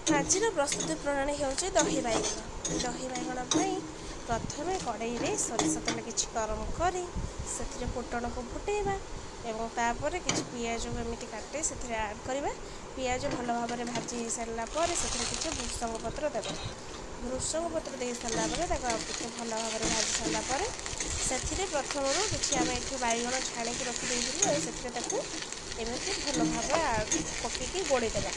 आज प्रस्तुति प्रणाली हूँ दही बैगण। दही बैगण प्रथम कड़ाई में सोरिष तेल किसी गरम कर फुटण को फुटेबा एवं तापर किसी पिज को एमती काटे से आड करवा। पिज भल भाव में भाजी सारापर से किसी भृषंग पत्र देव। भृषंग पत्र दे सारापर टे भल भाव में भाजी सारापर से प्रथम किसी आम ये बैगण छाणी रखिदे से एमती भल भाव पकईकी गोड़ेदेवा।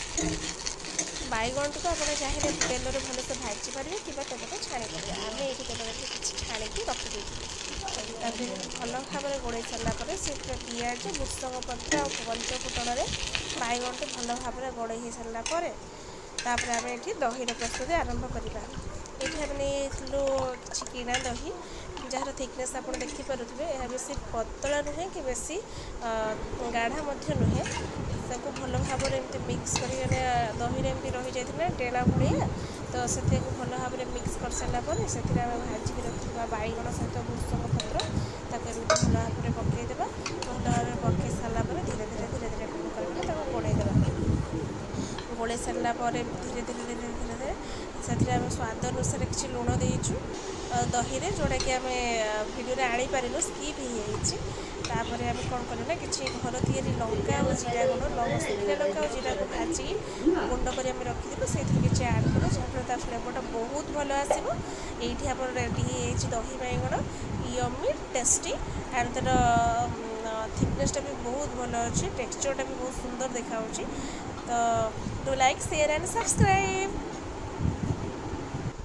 बैगण को आप चाहिए तेल में भलसे भाजी पारे कि तेल में छाणी पारे। आम ये तेल में किसी छाणी रखिदे भल भाव में गोड़े सारापर से पिज भृषंग पत्र और पंच फुटण बैगण भल भाव में गोड़े हो सारापर तापर आम ये दही प्रस्तुति आरंभ करवा। ये आम नहीं कि किणा दही जार थिकनेस आप देखिपे यह बेसी पतला नुहे कि बेसी गाढ़ा नुहे ताको भल भाव में मिक्स कर दही एमती रही जाता टेड़ा भाया तो से भल भाव में मिक्स कर सारापर से भाजिक रखा बैगण सहित भृषंग पत्र ताको भल भाव में पकईदेवा। भल भाव में पकई सारापर धीरे धीरे कौन कर गोड़ेदेवा। गोड़े सारापर धीरे धीरे से आम स्वाद अनुसार किसी लुण देचु दही में जोटा कि आम भिडियो आनीपारू स्कीप होपर आम कौन करूँ कि घर तैयारी लंका और जीरा गुण शुखा लंका और जीरा को भाजी गुंड कर रखिदेव से किसी आड कर जहाँफल फ्लेवरटा बहुत भल आसो। ये आप रेडी दही बैगण यम्मी टेस्टी एंड तार थिकनेसटा भी बहुत भल अच्छे टेक्सचरटा भी बहुत सुंदर देखा। तो do like share and subscribe.